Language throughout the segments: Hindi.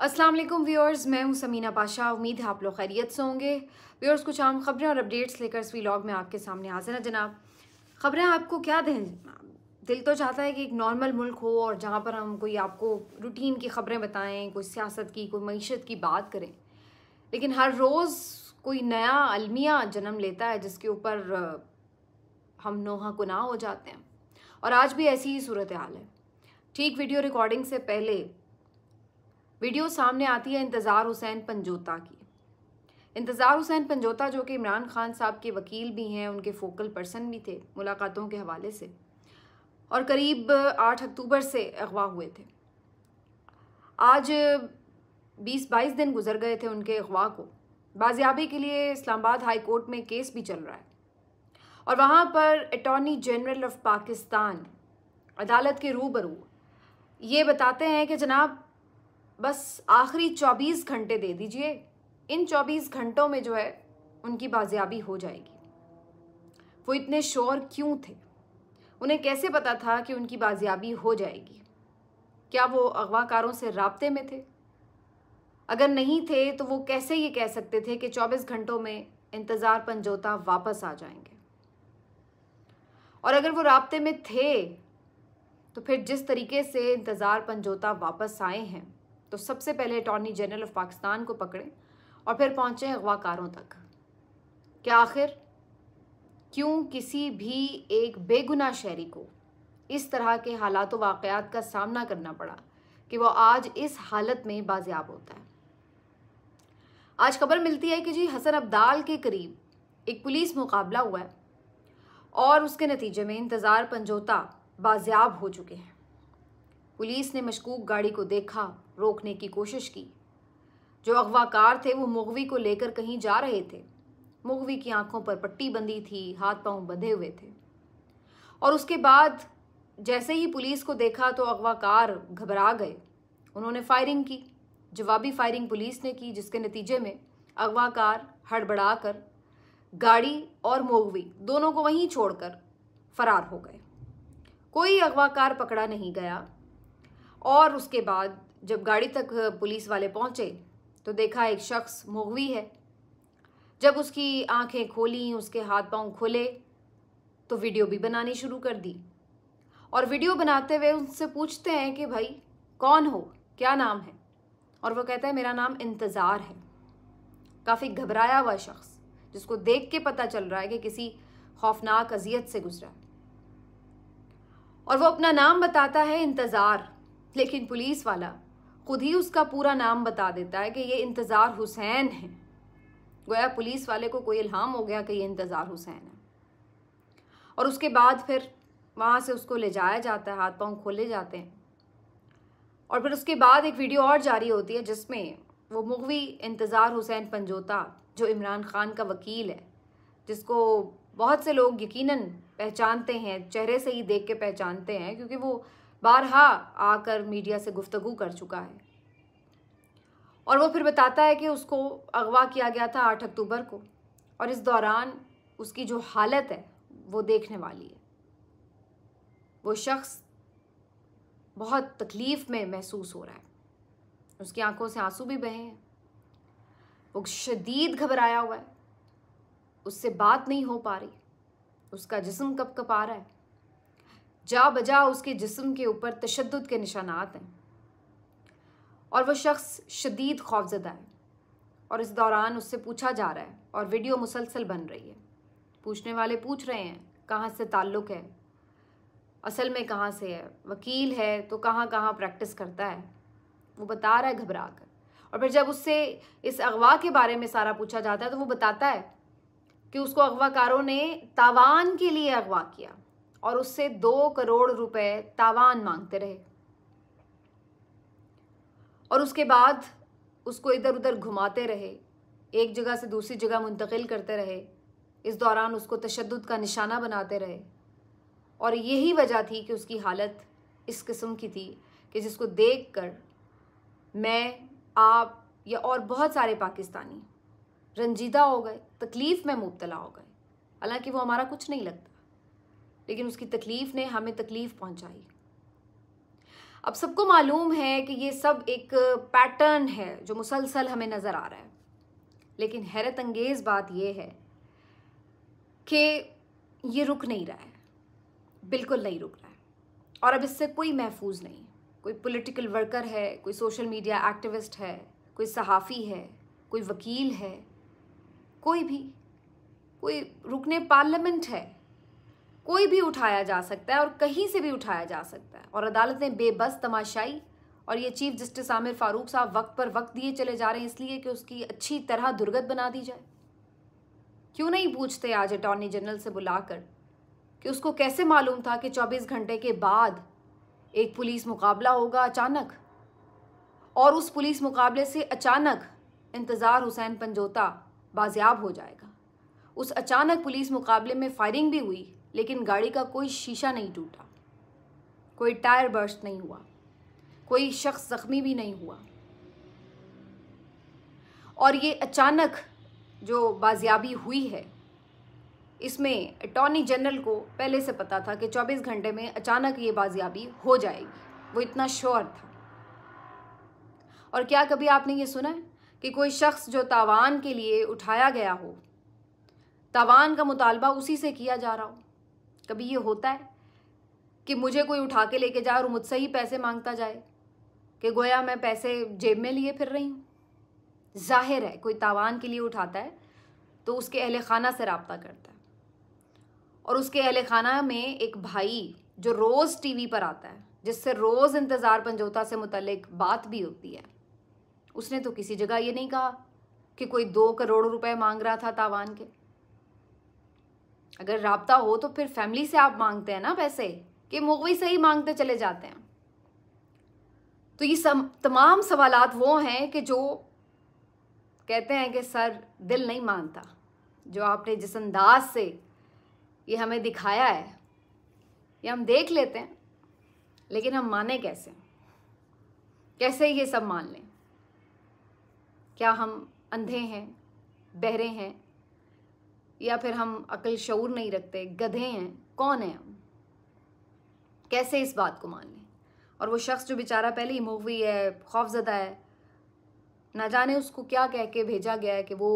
अस्सलाम वालेकुम व्यूअर्स, मैं हूं समीना पाशा। उम्मीद है आप लोग खैरियत से होंगे। व्यूअर्स, कुछ आम खबरें और अपडेट्स लेकर इस व्लॉग में आपके सामने हाजिर है जनाब। खबरें आपको क्या दें, दिल तो चाहता है कि एक नॉर्मल मुल्क हो और जहां पर हम कोई आपको रूटीन की खबरें बताएं, कोई सियासत की, कोई मईशत की बात करें, लेकिन हर रोज़ कोई नया अलमिया जन्म लेता है जिसके ऊपर हम नोहा कुनाह हो जाते हैं। और आज भी ऐसी ही सूरत हाल है। ठीक वीडियो रिकॉर्डिंग से पहले वीडियो सामने आती है इंतज़ार हुसैन पंजोता की। इंतज़ार हुसैन पंजोता जो कि इमरान खान साहब के वकील भी हैं, उनके फोकल पर्सन भी थे मुलाकातों के हवाले से, और करीब 8 अक्टूबर से अगवा हुए थे। आज 20-22 दिन गुजर गए थे उनके अगवा को। बाजियाबी के लिए इस्लामाबाद हाई कोर्ट में केस भी चल रहा है और वहाँ पर अटॉर्नी जनरल ऑफ पाकिस्तान अदालत के रूबरू ये बताते हैं कि जनाब बस आखिरी 24 घंटे दे दीजिए, इन 24 घंटों में जो है उनकी बाजियाबी हो जाएगी। वो इतने श्योर क्यों थे? उन्हें कैसे पता था कि उनकी बाजियाबी हो जाएगी? क्या वो अगवाकारों से राब्ते में थे? अगर नहीं थे तो वो कैसे ये कह सकते थे कि 24 घंटों में इंतज़ार पंजोता वापस आ जाएंगे? और अगर वो राब्ते में थे तो फिर जिस तरीके से इंतज़ार पंजोता वापस आए हैं तो सबसे पहले अटॉर्नी जनरल ऑफ पाकिस्तान को पकड़े और फिर पहुंचे अगवाकारों तक। क्या आखिर क्यों किसी भी एक बेगुनाह शहरी को इस तरह के हालात व वाक़यात का सामना करना पड़ा कि वो आज इस हालत में बाजियाब होता है? आज खबर मिलती है कि जी हसन अब्दाल के करीब एक पुलिस मुकाबला हुआ है और उसके नतीजे में इंतज़ार पंजोता बाजियाब हो चुके हैं। पुलिस ने मशकूक गाड़ी को देखा, रोकने की कोशिश की। जो अगवाकार थे वो मुगवी को लेकर कहीं जा रहे थे। मुगवी की आंखों पर पट्टी बंधी थी, हाथ पांव बंधे हुए थे। और उसके बाद जैसे ही पुलिस को देखा तो अगवाकार घबरा गए। उन्होंने फायरिंग की, जवाबी फायरिंग पुलिस ने की, जिसके नतीजे में अगवाकार हड़बड़ा कर गाड़ी और मुगवी दोनों को वहीं छोड़कर फरार हो गए। कोई अगवाकार पकड़ा नहीं गया। और उसके बाद जब गाड़ी तक पुलिस वाले पहुंचे तो देखा एक शख्स मुगवी है। जब उसकी आंखें खोली, उसके हाथ पांव खुले तो वीडियो भी बनानी शुरू कर दी। और वीडियो बनाते हुए उनसे पूछते हैं कि भाई कौन हो, क्या नाम है? और वो कहता है मेरा नाम इंतज़ार है। काफ़ी घबराया हुआ शख्स जिसको देख के पता चल रहा है कि किसी खौफनाक अजियत से गुजरा है। और वो अपना नाम बताता है इंतज़ार, लेकिन पुलिस वाला खुद ही उसका पूरा नाम बता देता है कि ये इंतज़ार हुसैन है। गोया पुलिस वाले को कोई इल्हाम हो गया कि ये इंतज़ार हुसैन है। और उसके बाद फिर वहाँ से उसको ले जाया जाता है, हाथ पांव खोले जाते हैं। और फिर उसके बाद एक वीडियो और जारी होती है जिसमें वो मुगवी इंतज़ार हुसैन पंजोता जो इमरान खान का वकील है, जिसको बहुत से लोग यकीनन पहचानते हैं, चेहरे से ही देख के पहचानते हैं क्योंकि वो बारहा आकर मीडिया से गुफ्तगू कर चुका है। और वो फिर बताता है कि उसको अगवा किया गया था 8 अक्टूबर को और इस दौरान उसकी जो हालत है वो देखने वाली है। वो शख्स बहुत तकलीफ़ में महसूस हो रहा है, उसकी आंखों से आंसू भी बहे हैं, वो शदीद घबराया हुआ है, उससे बात नहीं हो पा रही, उसका जिस्म कँपकँपा रहा है, जा बजा उसके जिस्म के ऊपर तशद्दुद के निशानात हैं और वो शख्स शदीद खौफज़दा है। और इस दौरान उससे पूछा जा रहा है और वीडियो मुसलसल बन रही है। पूछने वाले पूछ रहे हैं कहाँ से ताल्लुक़ है, असल में कहाँ से है, वकील है तो कहाँ कहाँ प्रैक्टिस करता है, वो बता रहा है घबरा कर। और फिर जब उससे इस अगवा के बारे में सारा पूछा जाता है तो वो बताता है कि उसको अगवाकारों ने तावान के लिए अगवा किया और उससे 2 करोड़ रुपए तावान मांगते रहे। और उसके बाद उसको इधर उधर घुमाते रहे, एक जगह से दूसरी जगह मुंतकिल करते रहे। इस दौरान उसको तशद्दुद का निशाना बनाते रहे और यही वजह थी कि उसकी हालत इस किस्म की थी कि जिसको देखकर मैं, आप या और बहुत सारे पाकिस्तानी रंजीदा हो गए, तकलीफ़ में मुब्तला हो गए। हालांकि वो हमारा कुछ नहीं लगता, लेकिन उसकी तकलीफ़ ने हमें तकलीफ़ पहुंचाई। अब सबको मालूम है कि ये सब एक पैटर्न है जो मुसलसल हमें नज़र आ रहा है, लेकिन हैरत अंगेज़ बात ये है कि ये रुक नहीं रहा है, बिल्कुल नहीं रुक रहा है। और अब इससे कोई महफूज नहीं, कोई पॉलिटिकल वर्कर है, कोई सोशल मीडिया एक्टिविस्ट है, कोई सहाफ़ी है, कोई वकील है, कोई भी, कोई रुकने पार्लियामेंट है, कोई भी उठाया जा सकता है और कहीं से भी उठाया जा सकता है। और अदालतें बेबस, तमाशाई, और ये चीफ जस्टिस आमिर फारूक साहब वक्त पर वक्त दिए चले जा रहे हैं इसलिए कि उसकी अच्छी तरह दुर्गत बना दी जाए। क्यों नहीं पूछते आज अटॉर्नी जनरल से बुलाकर कि उसको कैसे मालूम था कि 24 घंटे के बाद एक पुलिस मुकाबला होगा अचानक, और उस पुलिस मुकाबले से अचानक इंतज़ार हुसैन पंजोता बाजियाब हो जाएगा। उस अचानक पुलिस मुकाबले में फायरिंग भी हुई, लेकिन गाड़ी का कोई शीशा नहीं टूटा, कोई टायर बर्स्ट नहीं हुआ, कोई शख्स जख्मी भी नहीं हुआ। और ये अचानक जो बाजियाबी हुई है, इसमें अटॉर्नी जनरल को पहले से पता था कि 24 घंटे में अचानक ये बाजियाबी हो जाएगी, वो इतना श्योर था। और क्या कभी आपने ये सुना है कि कोई शख्स जो तावान के लिए उठाया गया हो, तावान का मुतालबा उसी से किया जा रहा हो? कभी ये होता है कि मुझे कोई उठा के लेके जाए और मुझसे ही पैसे मांगता जाए कि गोया मैं पैसे जेब में लिए फिर रही हूँ? जाहिर है कोई तावान के लिए उठाता है तो उसके अहले खाना से रब्ता करता है, और उसके अहले खाना में एक भाई जो रोज़ टीवी पर आता है, जिससे रोज़ इंतज़ार पंजोता से मुतल्लिक बात भी होती है, उसने तो किसी जगह ये नहीं कहा कि कोई 2 करोड़ रुपए मांग रहा था तावान के। अगर राब्ता हो तो फिर फैमिली से आप मांगते हैं ना पैसे, कि मुगवी से ही मांगते चले जाते हैं? तो ये तमाम सवालात वो हैं कि जो कहते हैं कि सर दिल नहीं मानता। जो आपने जिस अंदाज से ये हमें दिखाया है, ये हम देख लेते हैं, लेकिन हम माने कैसे? कैसे ये सब मान लें? क्या हम अंधे हैं, बहरे हैं, या फिर हम अक्ल शऊर नहीं रखते, गधे हैं? कौन है हम? कैसे इस बात को मान लें? और वो शख्स जो बेचारा पहले ही मुगवी है, खौफजदा है, ना जाने उसको क्या कह के भेजा गया है कि वो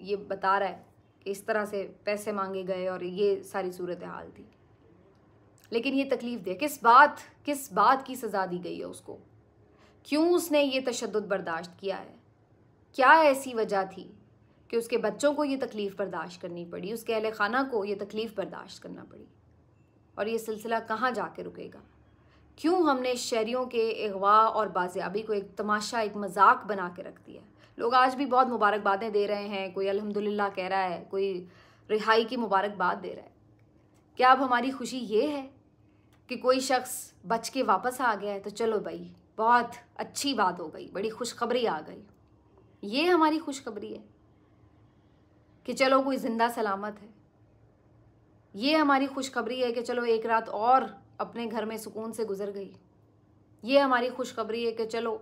ये बता रहा है कि इस तरह से पैसे मांगे गए और ये सारी सूरत हाल थी। लेकिन ये तकलीफ़ दे किस बात की सज़ा दी गई है उसको? क्यों उसने ये तशद्दुद बर्दाश्त किया है? क्या ऐसी वजह थी कि उसके बच्चों को ये तकलीफ़ बर्दाश्त करनी पड़ी, उसके अहले खाना को ये तकलीफ़ बर्दाश्त करना पड़ी? और ये सिलसिला कहाँ जाके रुकेगा? क्यों हमने शहरियों के अगवा और बाजियाबी को एक तमाशा, एक मजाक बना के रख दिया? लोग आज भी बहुत मुबारकबादें दे रहे हैं, कोई अल्हम्दुलिल्लाह कह रहा है, कोई रिहाई की मुबारकबाद दे रहा है। क्या अब हमारी खुशी ये है कि कोई शख्स बच के वापस आ गया है तो चलो भाई बहुत अच्छी बात हो गई, बड़ी खुशखबरी आ गई? ये हमारी खुशखबरी है कि चलो कोई ज़िंदा सलामत है? ये हमारी खुशखबरी है कि चलो एक रात और अपने घर में सुकून से गुजर गई? ये हमारी खुशखबरी है कि चलो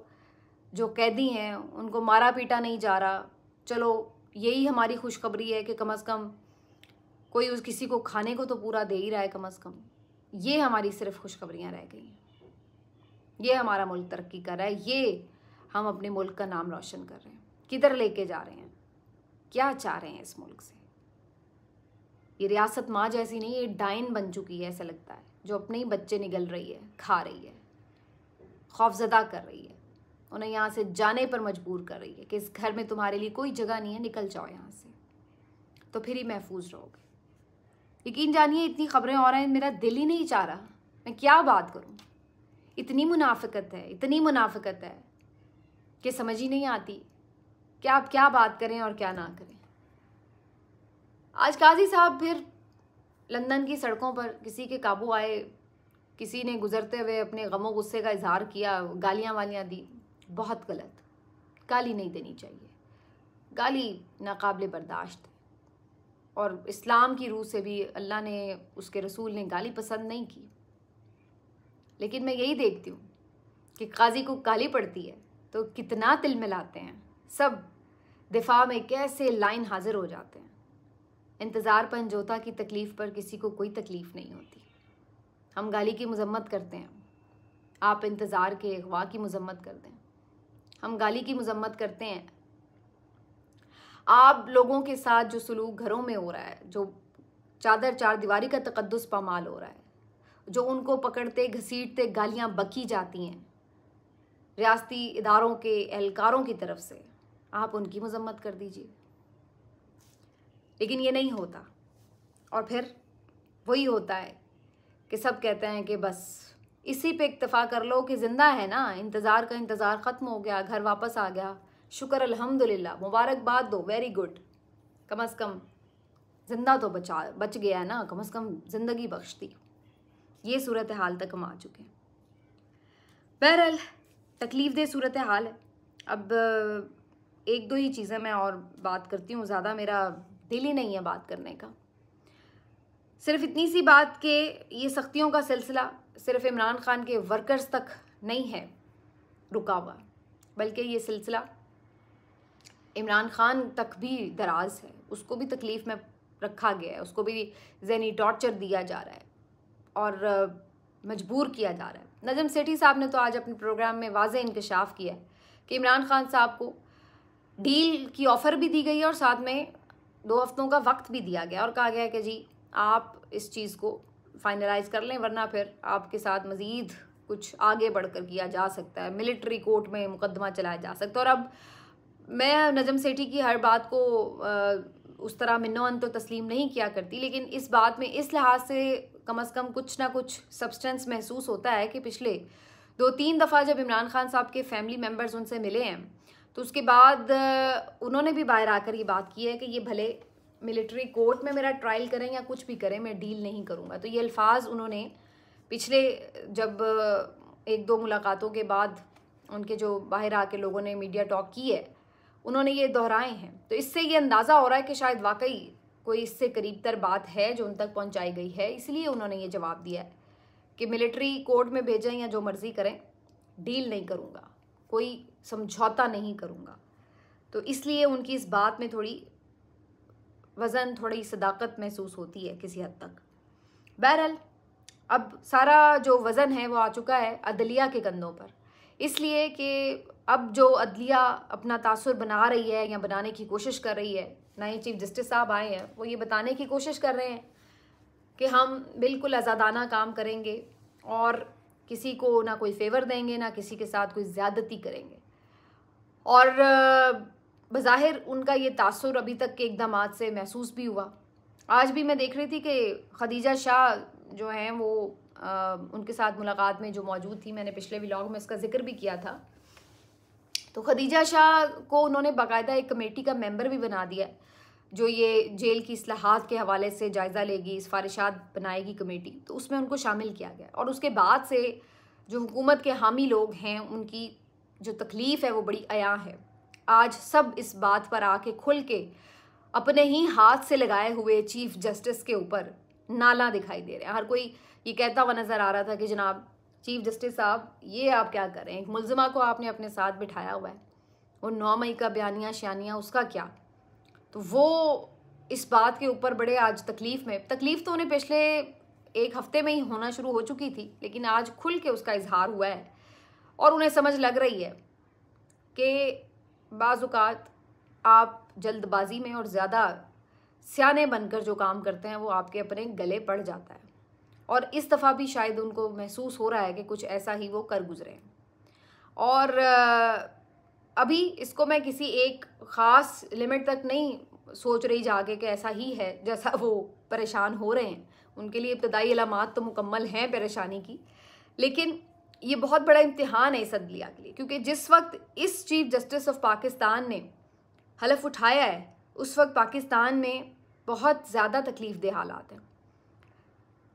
जो कैदी हैं उनको मारा पीटा नहीं जा रहा? चलो यही हमारी खुशखबरी है कि कम से कम कोई उस किसी को खाने को तो पूरा दे ही रहा है कम से कम? ये हमारी सिर्फ खुशखबरियाँ रह गई हैं। ये हमारा मुल्क तरक्की कर रहा है, ये हम अपने मुल्क का नाम रोशन कर रहे हैं। किधर लेके जा रहे हैं? क्या चाह रहे हैं इस मुल्क से? ये रियासत माँ जैसी नहीं, ये डाइन बन चुकी है, ऐसा लगता है, जो अपने ही बच्चे निगल रही है, खा रही है, खौफजदा कर रही है, उन्हें यहाँ से जाने पर मजबूर कर रही है कि इस घर में तुम्हारे लिए कोई जगह नहीं है, निकल जाओ यहाँ से, तो फिर ही महफूज रहोगे। यकीन जानिए इतनी खबरें हो रही हैं, मेरा दिल ही नहीं चाह रहा, मैं क्या बात करूँ। इतनी मुनाफिकत है, इतनी मुनाफिकत है कि समझ ही नहीं आती कि आप क्या बात करें और क्या ना करें। आज काजी साहब फिर लंदन की सड़कों पर किसी के काबू आए, किसी ने गुजरते हुए अपने गमो गुस्से का इजहार किया, गालियाँ वालियाँ दी। बहुत गलत, गाली नहीं देनी चाहिए, गाली नाकाबिले बर्दाश्त है। और इस्लाम की रूह से भी अल्लाह ने, उसके रसूल ने गाली पसंद नहीं की। लेकिन मैं यही देखती हूँ कि काजी को गाली पड़ती है तो कितना तिल मिलाते हैं, सब दिफा में कैसे लाइन हाजिर हो जाते हैं। इंतज़ार पंजोता की तकलीफ़ पर किसी को कोई तकलीफ़ नहीं होती। हम गाली की मजम्मत करते हैं, आप इंतज़ार के अगवा की मजम्मत कर दें, हम गाली की मजम्मत करते हैं। आप लोगों के साथ जो सलूक घरों में हो रहा है, जो चादर चार दीवारी का तकद्दुस पामाल हो रहा है, जो उनको पकड़ते घसीटते गालियां बकी जाती हैं रियासती इदारों के एहलकारों की तरफ से, आप उनकी मजम्मत कर दीजिए। लेकिन ये नहीं होता, और फिर वही होता है कि सब कहते हैं कि बस इसी पे इक्तफ़ा कर लो कि ज़िंदा है ना, इंतज़ार का इंतज़ार ख़त्म हो गया, घर वापस आ गया, शुक्र अल्हम्दुलिल्लाह, मुबारकबाद दो, वेरी गुड, कम अज़ कम ज़िंदा तो बच गया है ना, कम अज़ कम ज़िंदगी बख्श दी। ये सूरत हाल तक हम आ चुके हैं। बहरहाल तकलीफ़ दे सूरत हाल है। अब एक दो ही चीज़ें मैं और बात करती हूँ, ज़्यादा मेरा दिल ही नहीं है बात करने का। सिर्फ इतनी सी बात कि ये सख्तियों का सिलसिला सिर्फ इमरान खान के वर्कर्स तक नहीं है रुका हुआ, बल्कि ये सिलसिला इमरान खान तक भी दराज है। उसको भी तकलीफ़ में रखा गया है, उसको भी ज़हनी टॉर्चर दिया जा रहा है और मजबूर किया जा रहा है। नजम सेठी साहब ने तो आज अपने प्रोग्राम में वाज़े इंकशाफ किया है कि इमरान खान साहब को डील की ऑफ़र भी दी गई है और साथ में 2 हफ्तों का वक्त भी दिया गया और कहा गया है कि जी आप इस चीज़ को फाइनलाइज कर लें, वरना फिर आपके साथ मज़ीद कुछ आगे बढ़कर किया जा सकता है, मिलिट्री कोर्ट में मुकदमा चलाया जा सकता है। और अब मैं नजम सेठी की हर बात को उस तरह मिन्नोअन तो तस्लीम नहीं किया करती, लेकिन इस बात में इस लिहाज से कम से कम कुछ ना कुछ सब्सटेंस महसूस होता है कि पिछले 2-3 दफ़ा जब इमरान खान साहब के फैमिली मेम्बर्स उनसे मिले हैं तो उसके बाद उन्होंने भी बाहर आकर ये बात की है कि ये भले मिलिट्री कोर्ट में मेरा ट्रायल करें या कुछ भी करें, मैं डील नहीं करूँगा। तो ये अल्फाज उन्होंने पिछले जब 1-2 मुलाकातों के बाद उनके जो बाहर आके लोगों ने मीडिया टॉक की है उन्होंने ये दोहराए हैं। तो इससे ये अंदाज़ा हो रहा है कि शायद वाकई कोई इससे करीब तर बात है जो उन तक पहुंचाई गई है, इसलिए उन्होंने ये जवाब दिया है कि मिलिट्री कोर्ट में भेजें या जो मर्ज़ी करें, डील नहीं करूँगा, कोई समझौता नहीं करूँगा। तो इसलिए उनकी इस बात में थोड़ी वज़न, थोड़ी सदाकत महसूस होती है किसी हद तक। बहरहाल अब सारा जो वज़न है वो आ चुका है अदलिया के कंधों पर, इसलिए कि अब जो अदलिया अपना तासुर बना रही है या बनाने की कोशिश कर रही है, नए चीफ जस्टिस साहब आए हैं, वो ये बताने की कोशिश कर रहे हैं कि हम बिल्कुल आज़ादाना काम करेंगे और किसी को ना कोई फेवर देंगे ना किसी के साथ कोई ज़्यादती करेंगे। और बज़ाहिर उनका ये तासुर अभी तक के इक़दामात से महसूस भी हुआ। आज भी मैं देख रही थी कि खदीजा शाह जो हैं वो उनके साथ मुलाकात में जो मौजूद थी, मैंने पिछले व्लॉग में इसका जिक्र भी किया था। तो खदीजा शाह को उन्होंने बाकायदा एक कमेटी का मेंबर भी बना दिया है जो ये जेल की इस्लाहात के हवाले से जायज़ा लेगी, सिफारिशात बनाएगी कमेटी, तो उसमें उनको शामिल किया गया। और उसके बाद से जो हुकूमत के हामी लोग हैं उनकी जो तकलीफ़ है वो बड़ी अयां है। आज सब इस बात पर आके खुल के अपने ही हाथ से लगाए हुए चीफ जस्टिस के ऊपर नाला दिखाई दे रहे हैं। हर कोई ये कहता हुआ नज़र आ रहा था कि जनाब चीफ जस्टिस साहब ये आप क्या कर रहे हैं, एक मुल्ज़िमा को आपने अपने साथ बिठाया हुआ है, वो 9 मई का बयानिया शयानिया उसका क्या। तो वो इस बात के ऊपर बड़े आज तकलीफ़ तो उन्हें पिछले 1 हफ्ते में ही होना शुरू हो चुकी थी, लेकिन आज खुल के उसका इजहार हुआ है और उन्हें समझ लग रही है कि बाज़ औक़ात आप जल्दबाजी में और ज़्यादा सियाने बनकर जो काम करते हैं वो आपके अपने गले पड़ जाता है। और इस दफ़ा भी शायद उनको महसूस हो रहा है कि कुछ ऐसा ही वो कर गुजरे हैं। और अभी इसको मैं किसी एक ख़ास लिमिट तक नहीं सोच रही जाके कि ऐसा ही है जैसा वो परेशान हो रहे हैं। उनके लिए इब्तदाई अलामात तो मुकम्मल हैं परेशानी की, लेकिन ये बहुत बड़ा इम्तिहान है इस अदलिया के लिए, क्योंकि जिस वक्त इस चीफ जस्टिस ऑफ पाकिस्तान ने हलफ उठाया है उस वक्त पाकिस्तान में बहुत ज़्यादा तकलीफ़ दे हालात हैं।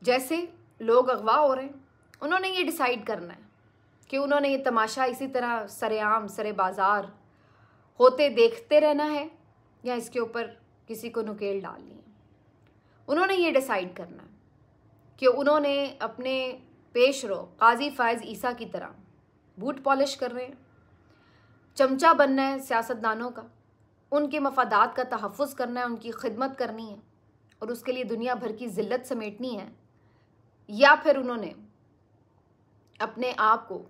जैसे लोग अगवा हो रहे हैं, उन्होंने ये डिसाइड करना है कि उन्होंने ये तमाशा इसी तरह सरेआम सरे बाज़ार होते देखते रहना है या इसके ऊपर किसी को नुकेल डालनी है। उन्होंने ये डिसाइड करना है कि उन्होंने अपने पेशरो काजी फ़ायज़ ईसा की तरह बूट पॉलिश कर रहे हैं, चमचा बनना है सियासतदानों का, उनके मफादात का तहफ़्फ़ुज़ करना है, उनकी खिदमत करनी है और उसके लिए दुनिया भर की ज़िल्लत समेटनी है, या फिर उन्होंने अपने आप को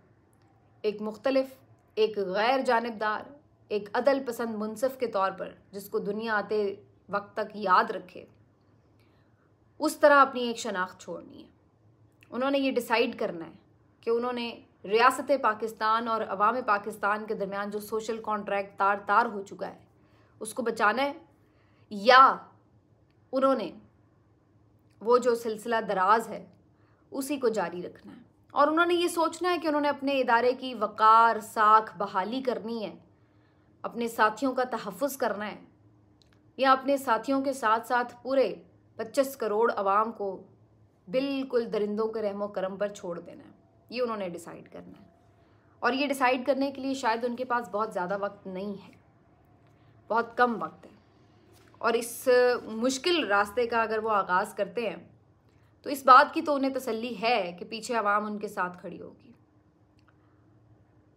एक मुख्तलिफ, एक गैर जानिबदार, एक अदल पसंद मुनसिफ के तौर पर, जिसको दुनिया आते वक्त तक याद रखे, उस तरह अपनी एक शनाख्त छोड़नी है। उन्होंने ये डिसाइड करना है कि उन्होंने रियासत पाकिस्तान और अवाम पाकिस्तान के दरमियान जो सोशल कॉन्ट्रैक्ट तार तार हो चुका है उसको बचाना है, या उन्होंने वो जो सिलसिला दराज है उसी को जारी रखना है। और उन्होंने ये सोचना है कि उन्होंने अपने इदारे की वक़ार साख बहाली करनी है, अपने साथियों का तहफ़्फ़ुज़ करना है, या अपने साथियों के साथ साथ पूरे 25 करोड़ अवाम को बिल्कुल दरिंदों के रहमो करम पर छोड़ देना है। ये उन्होंने डिसाइड करना है। और ये डिसाइड करने के लिए शायद उनके पास बहुत ज़्यादा वक्त नहीं है, बहुत कम वक्त है। और इस मुश्किल रास्ते का अगर वो आगाज़ करते हैं तो इस बात की तो उन्हें तसल्ली है कि पीछे आवाम उनके साथ खड़ी होगी।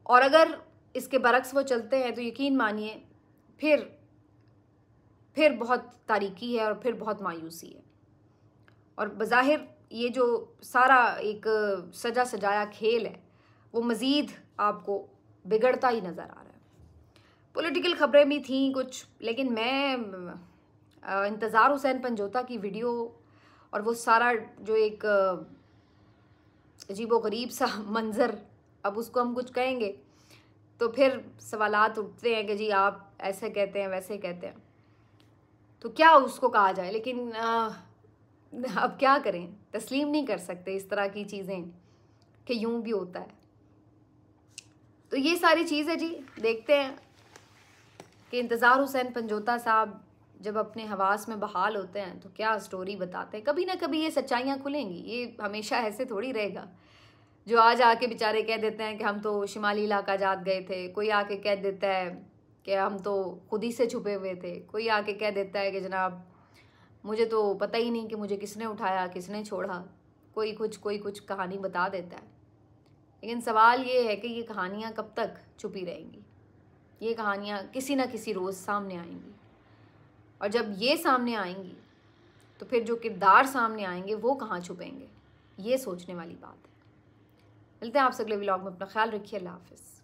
और अगर इसके बरक्स वो चलते हैं तो यकीन मानिए फिर बहुत तारीकी है और फिर बहुत मायूसी है। और बज़ाहिर ये जो सारा एक सजा सजाया खेल है वो मज़ीद आपको बिगड़ता ही नज़र आ रहा है। पॉलिटिकल ख़बरें भी थीं कुछ, लेकिन मैं इंतज़ार हुसैन पंजोता की वीडियो और वो सारा जो एक अजीबो गरीब सा मंज़र, अब उसको हम कुछ कहेंगे तो फिर सवालात उठते हैं कि जी आप ऐसे कहते हैं वैसे कहते हैं, तो क्या उसको कहा जाए। लेकिन अब क्या करें, तस्लीम नहीं कर सकते इस तरह की चीज़ें कि यूं भी होता है। तो ये सारी चीज़ है जी। देखते हैं कि इंतज़ार हुसैन पंजोता साहब जब अपने हवास में बहाल होते हैं तो क्या स्टोरी बताते हैं। कभी ना कभी ये सच्चाइयाँ खुलेंगी, ये हमेशा ऐसे थोड़ी रहेगा। जो आज आके बेचारे कह देते हैं कि हम तो शिमाली इलाका जात गए थे, कोई आके कह देता है कि हम तो खुद ही से छुपे हुए थे, कोई आके कह देता है कि जनाब मुझे तो पता ही नहीं कि मुझे किसने उठाया किसने छोड़ा, कोई कुछ कहानी बता देता है। लेकिन सवाल ये है कि ये कहानियाँ कब तक छुपी रहेंगी। ये कहानियाँ किसी ना किसी रोज़ सामने आएंगी, और जब ये सामने आएंगी तो फिर जो किरदार सामने आएंगे वो कहाँ छुपेंगे, ये सोचने वाली बात है। मिलते हैं आपसे अगले व्लॉग में। अपना ख्याल रखिए। अल्लाह हाफ़िज़।